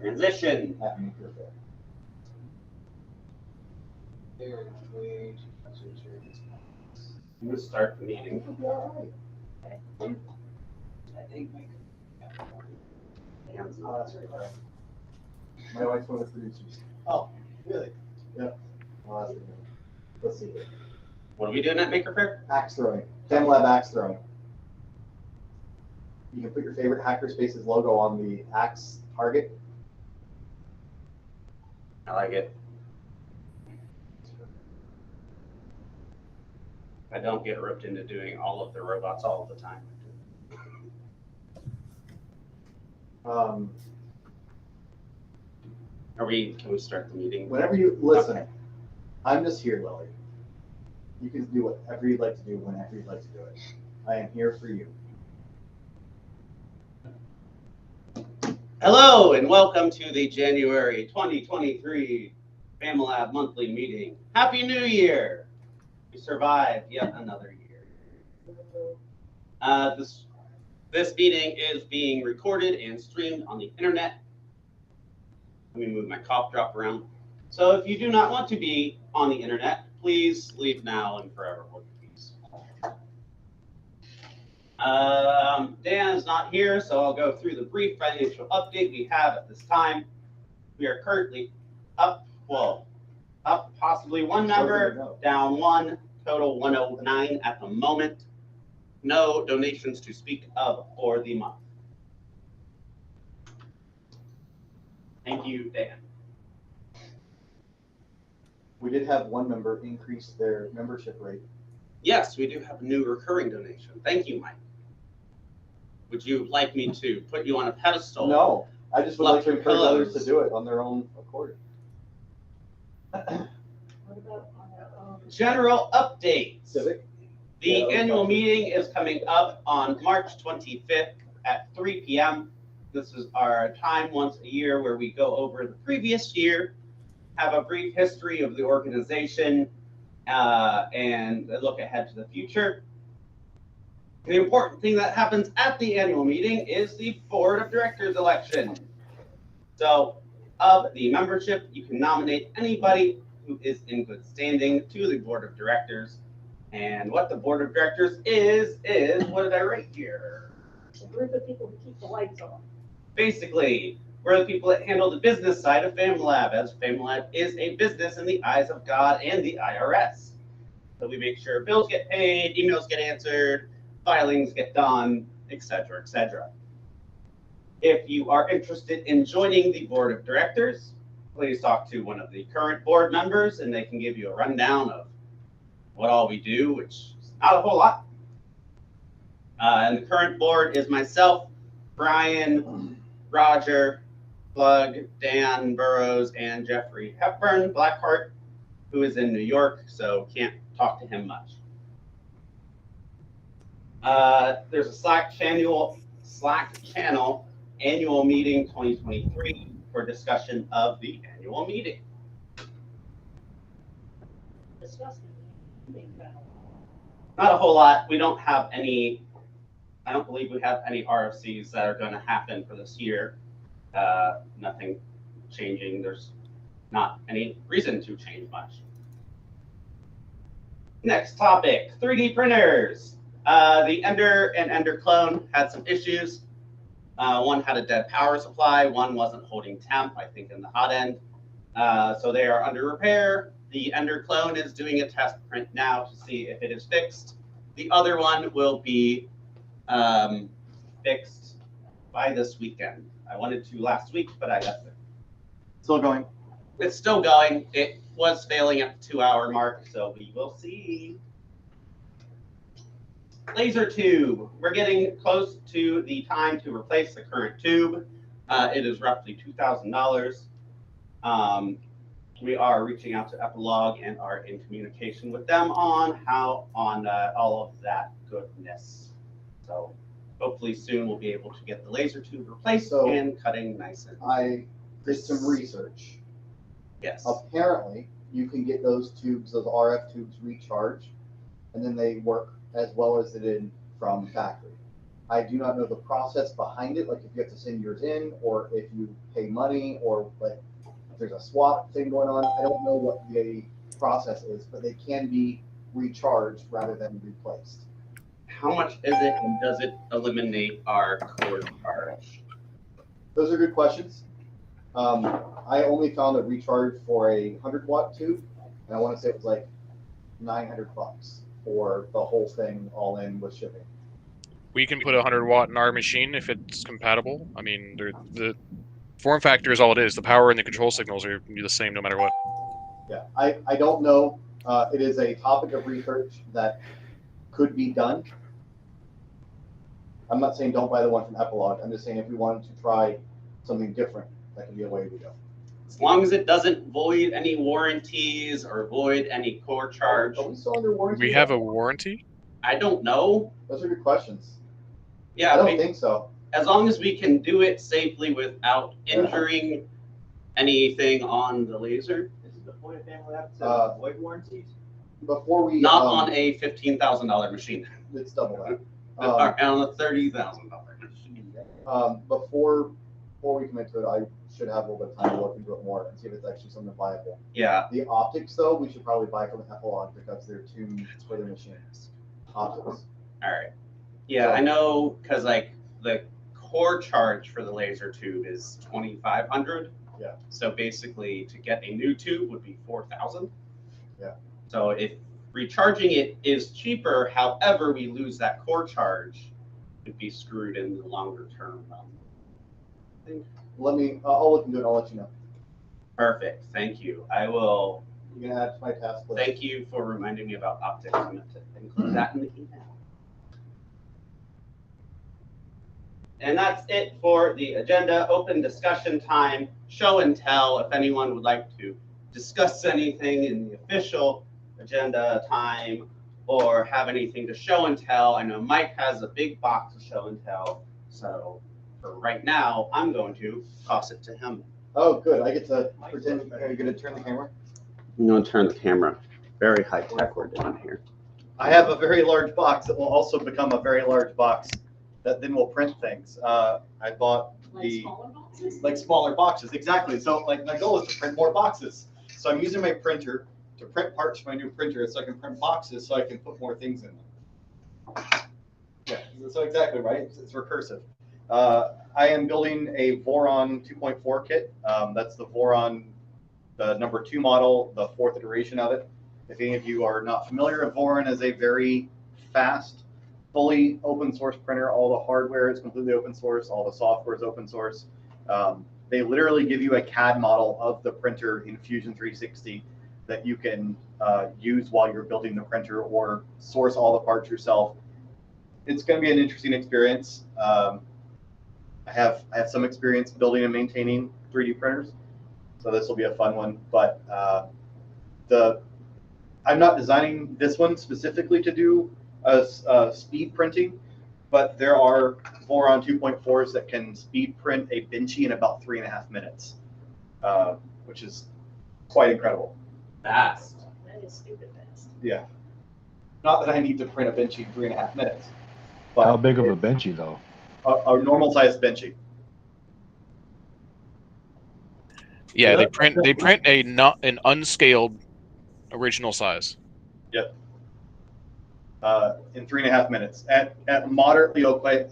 Transition. at Maker Fair. I'm going to start the meeting. It'll be all right. I think Dan's Oh, not that's there. right. My wife's one of the producers. Oh, really? Yep. I'll ask her. Let's see here. What are we doing at Maker Fair? Axe throwing. FamiLAB axe throwing. You can put your favorite Hackerspaces logo on the axe target. I like it. I don't get roped into doing all of the robots all the time. Can we start the meeting? Whenever you listen, Okay. I'm just here, Lily. You can do whatever you'd like to do whenever you'd like to do it. I am here for you. Hello and welcome to the January 2023 FamiLAB monthly meeting. Happy New Year! We survived yet another year. This meeting is being recorded and streamed on the internet. Let me move my cough drop around. So if you do not want to be on the internet, please leave now and forever hold your peace. Dan is not here, so I'll go through the brief financial update we have at this time. We are currently up possibly one member, down one, total 109 at the moment. No donations to speak of for the month. Thank you, Dan. We did have one member increase their membership rate. Yes, we do have a new recurring donation. Thank you, Mike. Would you like me to put you on a pedestal? No, I just would Fluff like to your encourage others pillows. to do it on their own accord. What about on their own? General updates. Civic? The Yeah, annual okay. meeting is coming up on March 25th at 3 p.m. This is our time once a year where we go over the previous year, have a brief history of the organization, and look ahead to the future. The important thing that happens at the annual meeting is the board of directors election. So, of the membership, you can nominate anybody who is in good standing to the board of directors. And what the board of directors is what did I write here? A group of people who keep the lights on. Basically, we're the people that handle the business side of FamiLAB, as FamiLAB is a business in the eyes of God and the IRS. So we make sure bills get paid, emails get answered, filings get done, etc., etc. If you are interested in joining the board of directors, please talk to one of the current board members and they can give you a rundown of what all we do, which is not a whole lot. And the current board is myself, Brian, Roger, Plug, Dan Burrows, and Jeffrey Hepburn Blackheart, who is in New York, so can't talk to him much. There's a Slack channel, annual meeting 2023 for discussion of the annual meeting. Disgusting. Not a whole lot. We don't have any, I don't believe we have any RFCs that are going to happen for this year. Nothing changing. There's not any reason to change much. Next topic, 3D printers. The Ender and Ender clone had some issues. One had a dead power supply. One wasn't holding temp, I think, in the hot end. So they are under repair. The Ender clone is doing a test print now to see if it is fixed. The other one will be fixed by this weekend. I wanted to last week, but I got sick. Still going. It's still going. It was failing at the 2-hour mark, so we will see. Laser tube. We're getting close to the time to replace the current tube. It is roughly $2,000. We are reaching out to Epilogue and are in communication with them on all of that goodness. So hopefully soon we'll be able to get the laser tube replaced and cutting nice and. I did some research. Yes. Apparently, you can get those tubes, those RF tubes, recharged, and then they work as well as they did from factory. I do not know the process behind it, like if you have to send yours in, or if you pay money, or like if there's a swap thing going on. I don't know what the process is, but they can be recharged rather than replaced. How much is it, and does it eliminate our cord charge? Those are good questions. I only found a recharge for a 100-watt tube, and I want to say it was like $900 for the whole thing, all in with shipping. We can put a 100-watt in our machine if it's compatible. I mean, the form factor is all it is. The power and the control signals are the same no matter what. Yeah, I don't know. It is a topic of research that could be done. I'm not saying don't buy the one from FamiLAB. I'm just saying if we wanted to try something different, that could be a way to go. As long as it doesn't void any warranties or void any core charge. Are we still under warranty? We have a warranty? I don't know. Those are good questions. Yeah, I don't think so. As long as we can do it safely without injuring anything on the laser. This is the point of FamiLAB to avoid warranties. Before we Not on a $15,000 machine. it's double that. On a $30,000 machine. Before we commit to it, I should have a little bit of time to look into it more and see if it's actually something viable. Yeah. The optics, though, we should probably buy from FamiLAB because they're tuned for the machines. Optics. All right. Yeah, I know, because like the core charge for the laser tube is $2,500. Yeah. So basically, to get a new tube would be $4,000. Yeah. So if recharging it is cheaper, however, we lose that core charge, it'd be screwed in the longer term. I'll look into it. I'll let you know. Perfect. Thank you. I will. You can add it to my task list. Thank you for reminding me about optics. I'm going to include that in the email. And that's it for the agenda. Open discussion time, show and tell. If anyone would like to discuss anything in the official agenda time or have anything to show and tell. I know Mike has a big box of show and tell. So for right now, I'm going to toss it to him. Oh, good. I get to pretend. Are you going to turn the camera? I'm going to turn the camera. Very high tech we're doing here. I have a very large box that will also become a very large box that then will print things. I bought Like smaller boxes? smaller boxes, exactly. So like my goal is to print more boxes. So I'm using my printer to print parts for my new printer so I can print boxes so I can put more things in them. Yeah, so exactly right. It's recursive. I am building a Voron 2.4 kit. That's the Voron, the number 2 model, the 4th iteration of it. If any of you are not familiar, Voron is a very fast, fully open source printer. All the hardware is completely open source. All the software is open source. They literally give you a CAD model of the printer in Fusion 360 that you can use while you're building the printer or source all the parts yourself. It's going to be an interesting experience. I have some experience building and maintaining 3D printers, so this will be a fun one. But I'm not designing this one specifically to do speed printing, but there are Voron 2.4s that can speed print a Benchy in about 3.5 minutes, which is quite incredible. Fast. That is stupid fast. Yeah. Not that I need to print a Benchy in 3.5 minutes. But How big of a Benchy though? A normal sized Benchy. Yeah, they print an unscaled original size. Yep. In 3.5 minutes at moderately okay.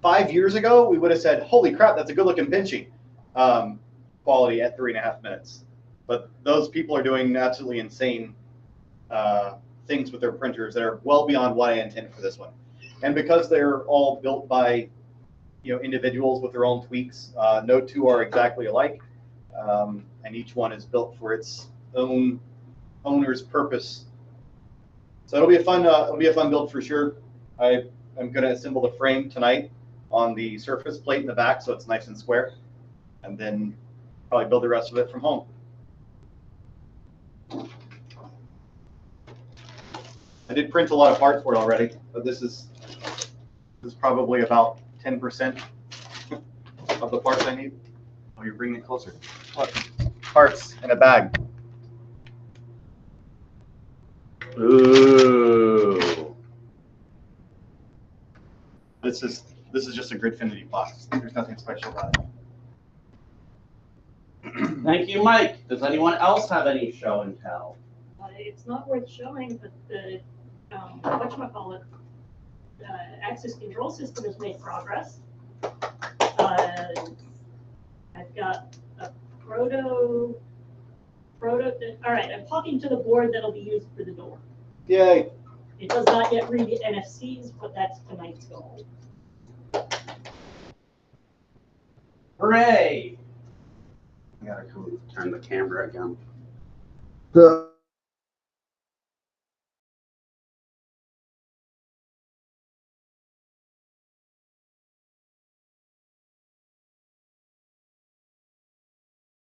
5 years ago, we would have said, "Holy crap, that's a good-looking Benchy." Quality at 3.5 minutes, but those people are doing absolutely insane things with their printers that are well beyond what I intended for this one. And because they're all built by individuals with their own tweaks, no two are exactly alike, and each one is built for its own owner's purpose. So it'll be a fun build for sure. I'm going to assemble the frame tonight on the surface plate in the back so it's nice and square, and then probably build the rest of it from home. I did print a lot of parts for it already, but this is probably about 10% of the parts I need. Oh, you're bringing it closer. What? Parts in a bag. Ooh. This is This is just a Gridfinity box. There's nothing special about it. Thank you, Mike. Does anyone else have any show and tell? It's not worth showing, but the, whatchamacallit, access control system has made progress. I've got a all right, I'm talking to the board that'll be used for the door. Yay. It does not yet read the NFCs, but that's tonight's goal. Hooray! I gotta turn the camera again. The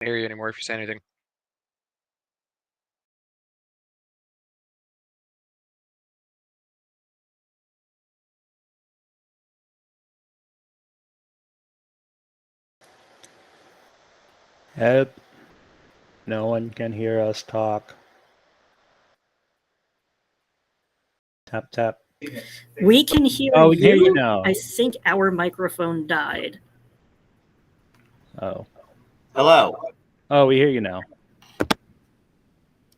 I can't hear you anymore if you say anything. Help. No one can hear us talk. Tap, tap. We can hear Oh, we you. can hear you now. I think our microphone died. Oh. Hello. Oh, we hear you now.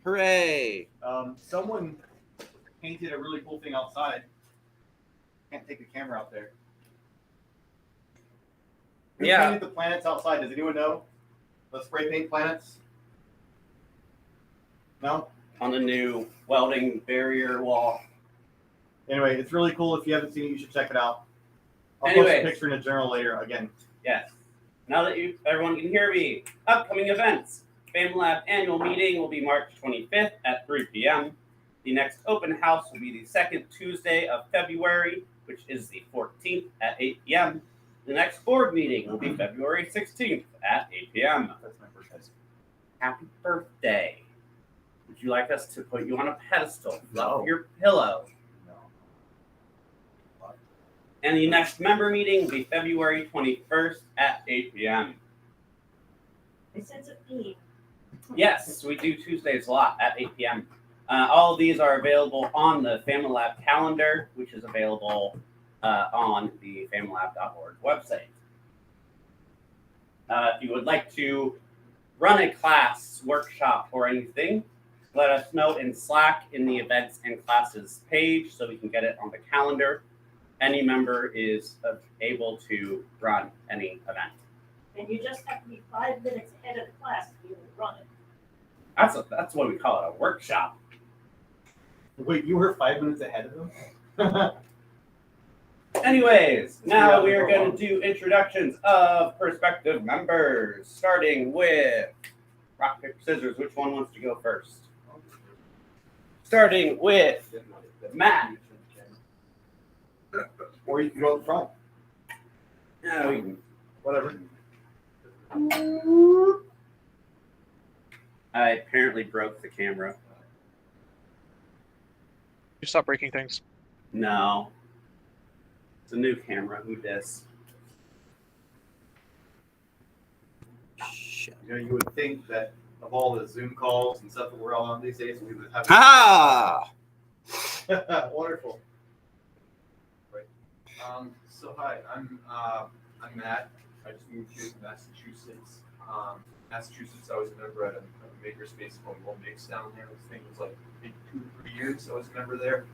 Hooray! Someone painted a really cool thing outside. Can't take the camera out there. Who painted the planets outside? Does anyone know? The spray paint planets? No? On the new welding barrier wall. Anyway, it's really cool. If you haven't seen it, you should check it out. I'll Anyways. post a picture in a journal later again. Yes. Now that everyone can hear me, upcoming events. FamiLAB annual meeting will be March 25th at 3 p.m. The next open house will be the second Tuesday of February, which is the 14th at 8 p.m. The next board meeting will be February 16th at 8 p.m. That's my birthday. Happy birthday. Would you like us to put you on a pedestal? No. Love your pillow. No. And the next member meeting will be February 21st at 8 p.m. I sense a theme. Yes, we do Tuesdays a lot at 8 p.m. All of these are available on the FamiLAB calendar, which is available on the FamiLAB.org website. If you would like to run a class, workshop, or anything, let us know in Slack in the events and classes page so we can get it on the calendar. Any member is able to run any event. And you just have to be 5 minutes ahead of the class to be able to run it. That's what we call it, a workshop. Wait, you were 5 minutes ahead of them? Anyways, now we are going to do introductions of prospective members, starting with rock, paper, scissors. Which one wants to go first? Starting with Matt. Or you can go in front. Yeah, we can. Whatever. I apparently broke the camera. You stop breaking things. No. It's a new camera. Who dis? You know, you would think that of all the Zoom calls and stuff that we're all on these days, we would have. Ah! Wonderful. Right. So hi, I'm Matt. I just moved here to Massachusetts. Massachusetts, I was a member at a makerspace called One Mix down there. This thing was like maybe 2 or 3 years. I was a member there.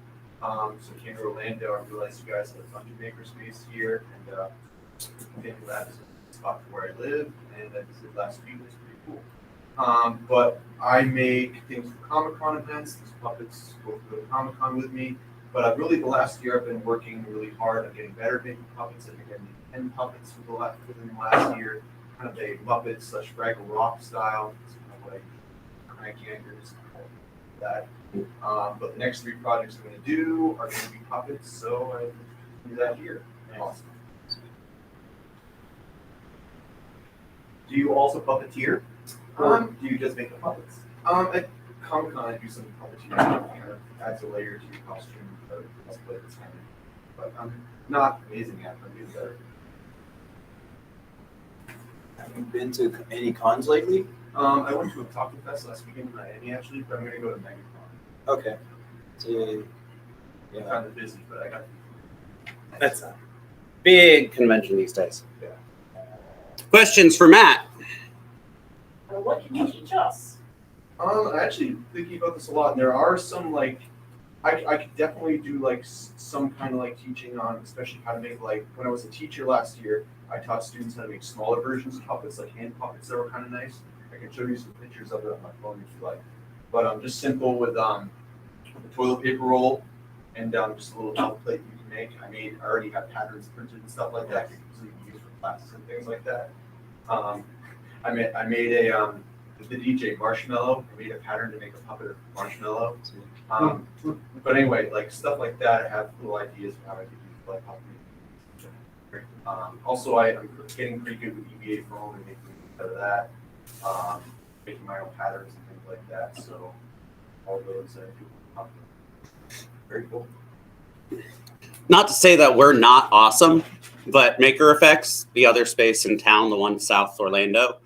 So I came to Orlando. I realized you guys had a bunch of makerspace here, and FamiLAB is a spot where I live, and I visited last week. It's pretty cool. But I make things for Comic-Con events. These puppets go to Comic-Con with me. But really, the last year, I've been working really hard on getting better at making puppets. I've been getting 10 puppets within the last year, kind of a Muppet / Fraggle Rock style. It's kind of like crank anchors, that. But the next 3 projects I'm going to do are going to be puppets, so I do that here. Awesome. Do you also puppeteer? Or do you just make the puppets? At Comic-Con, I do some puppeteering. Kind of adds a layer to your costume. Cosplay this kind of, but I'm not amazing at it. I'm getting better. Have you been to any cons lately? I went to a Taco Fest last weekend in Miami actually, but I'm gonna go to MegaCon. Okay. So, I'm kind of busy, but I got. that's big convention these days. Yeah. Questions for Matt? What can you teach us? I'm actually thinking about this a lot, and there are some like, I could definitely do like some kind of like teaching on, especially how to make like, when I was a teacher last year, I taught students how to make smaller versions of puppets, like hand puppets that were kind of nice. I can show you some pictures of it on my phone if you like. But just simple with a toilet paper roll and just a little template you can make. I already have patterns printed and stuff like that. You can use for classes and things like that. I made a the DJ Marshmallow. I made a pattern to make a puppet of Marshmallow. But anyway, like stuff like that, I have little ideas of how I could use like puppet. Also, I'm getting pretty good with EVA foam and making out of that. Making my own patterns and things like that. So all those do puppet. Very cool. Not to say that we're not awesome, but Maker Effects, the other space in town, the one South Orlando,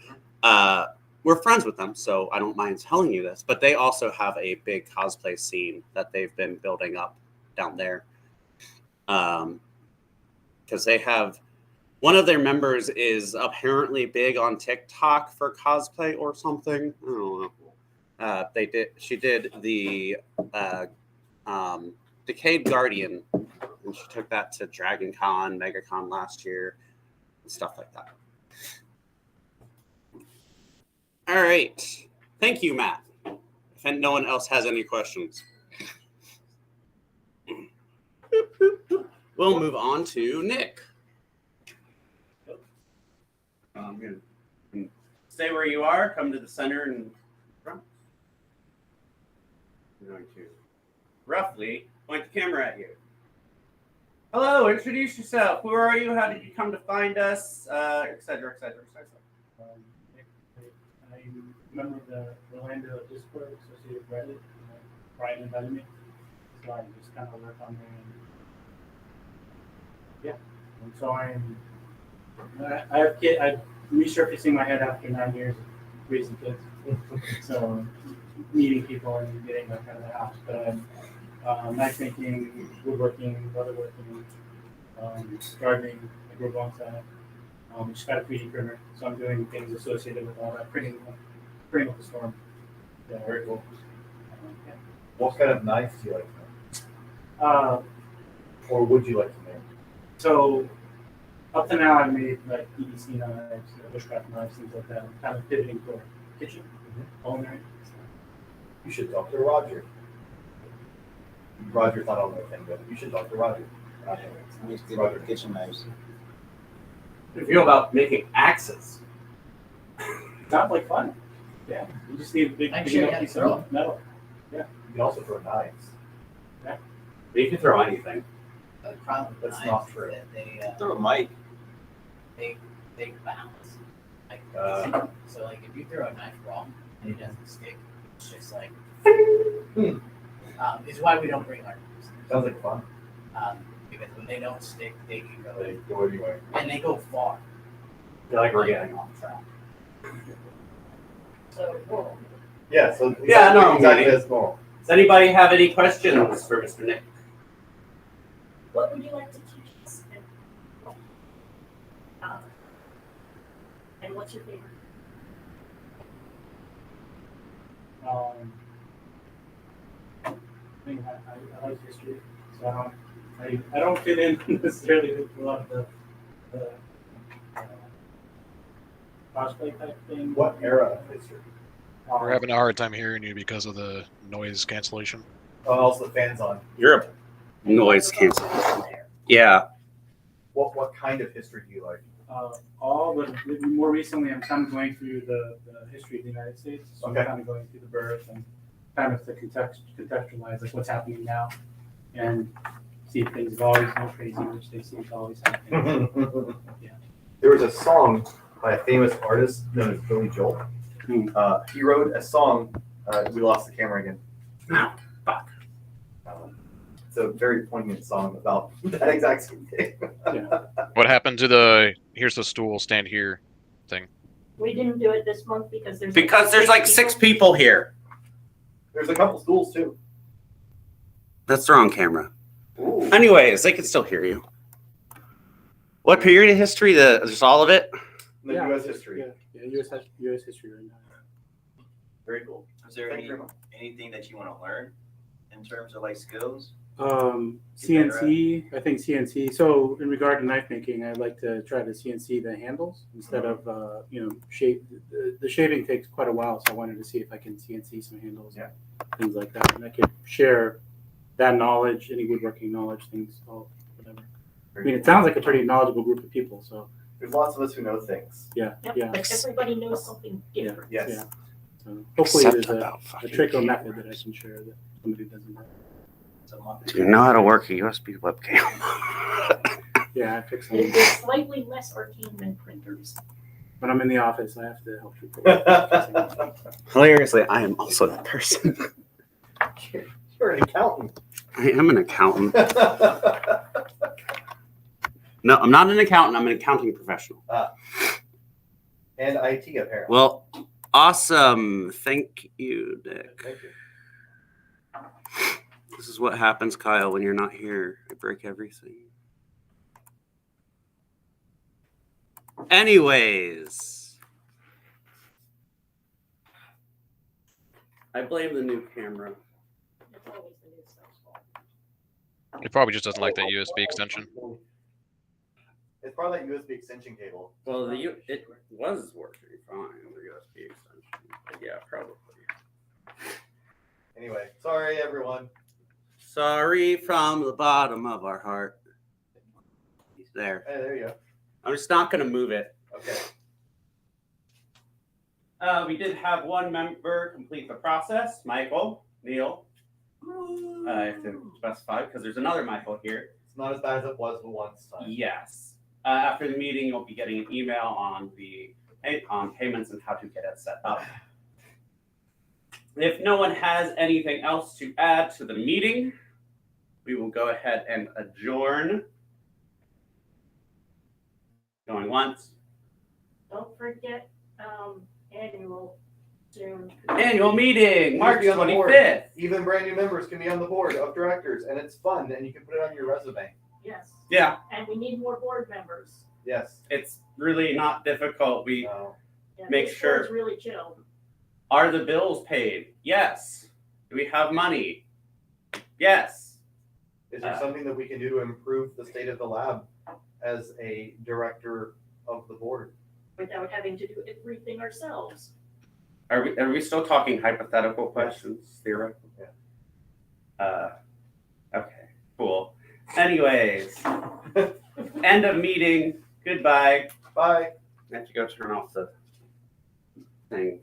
we're friends with them, so I don't mind telling you this, but they also have a big cosplay scene that they've been building up down there. Because they have, one of their members is apparently big on TikTok for cosplay or something. I don't know. She did the Decayed Guardian, and she took that to Dragon Con, MegaCon last year, and stuff like that. All right. Thank you, Matt. If no one else has any questions, we'll move on to Nick. I'm gonna stay where you are, come to the center, and I'm going to roughly point the camera at you. Hello, introduce yourself. Who are you? How did you come to find us? Et cetera, et cetera, et cetera. I'm a member of the Orlando Discord associated with Reddit. Brian invited me, so I just kind of work on there. And so I'm resurfacing my head after 9 years of raising kids. So meeting people and getting that kind of the house. But I'm matchmaking, woodworking, leatherworking, gardening, I grew bonsai. Just got a 3D printer, so I'm doing things associated with all that, printing with the storm. Yeah, very cool. Yeah. What kind of knives do you like to make? Or would you like to make? So up to now, I've made like EDC knives, bushcraft knives, things like that. I'm kind of pivoting for kitchen, culinary. You should talk to Roger. Roger's not on the thing, but you should talk to Roger. Roger kitchen knives. How do you feel about making axes? Not like fun. Yeah, you just need a big piece of metal. Yeah. You can also throw knives. Yeah. You can throw anything. The problem with That's knives not is true. that they Throw a mic. they bounce. Like so, like if you throw a knife wrong and it doesn't stick, it's just like. It's why we don't bring our knives. Sounds like fun. Because when they don't stick, they can go. They go anyway. And they go far. They're like getting on track. So, well, Yeah, so Yeah, no, exactly maybe. as normal. Does anybody have any questions for Mr. Nick? what would you like to teach us? And what's your favorite? I like history, so I don't fit in necessarily with a lot of the cosplay type thing. What era of history? We're having a hard time hearing you because of the noise cancellation. Oh, also the fans on. Europe. Noise cancellation. Yeah. What kind of history do you like? All, but more recently, I'm kind of going through the history of the United States. So Okay. I'm kind of going through the birth and kind of to contextualize like what's happening now, and see if things have always been crazy, which they seem to always happen. Yeah. There was a song by a famous artist known as Billy Joel. He wrote a song. We lost the camera again. No, fuck. It's a very poignant song about that exact same thing. What happened to the "here's the stool, stand here" thing? We didn't do it this month because there's like 6 people here. There's a couple stools too. That's the wrong camera. Ooh. Anyways, they can still hear you. What period of history? Just all of it? The U.S. history. Yeah, U.S. history right now. Very cool. Is there anything that you want to learn in terms of like skills? CNC, I think CNC. So in regard to knife making, I'd like to try to CNC the handles instead of shape. The shaping takes quite a while, so I wanted to see if I can CNC some handles, things like that, and I could share that knowledge, any woodworking knowledge, things, all whatever. I mean, it sounds like a pretty knowledgeable group of people. So there's lots of us who know things. Yeah, Yep, yeah. but everybody knows something different. Yes. Yeah. So hopefully there's a trick or method that I can share that somebody doesn't know. Do you know how to work a USB webcam? Yeah, I fix them. They're slightly less arcane than printers. When I'm in the office, I have to help people. Hilariously, I am also that person. You're an accountant. I am an accountant. No, I'm not an accountant. I'm an accounting professional. And IT, apparently. Well, awesome. Thank you, Nick. Thank you. This is what happens, Kyle, when you're not here. I break everything. Anyways. I blame the new camera. It's always the new stuff's fault. It probably just doesn't like that USB extension. It's probably that USB extension cable. Well, it was working fine, the USB extension. But yeah, probably. Anyway, sorry, everyone. Sorry from the bottom of our heart. He's there. Hey, there you go. I'm just not going to move it. Okay. We did have one member complete the process. Michael, Neil. I have to specify because there's another Michael here. It's not as bad as it was the once time. Yes. After the meeting, you'll be getting an email on the payments and how to get it set up. If no one has anything else to add to the meeting, we will go ahead and adjourn. Going once. Don't forget annual soon. Annual meeting, March Be on the board. 25th. Even brand new members can be on the board of directors, and it's fun, and you can put it on your resume. Yes. Yeah. And we need more board members. Yes. It's really not difficult. We Yeah, make this sure. board's really chill. Are the bills paid? Yes. Do we have money? Yes. Is there something that we can do to improve the state of the lab as a director of the board? Without having to do everything ourselves. Are we still talking hypothetical questions? Theoretical? Yeah. Okay, cool. Anyways, end of meeting. Goodbye. Bye. I have to go turn off the thing.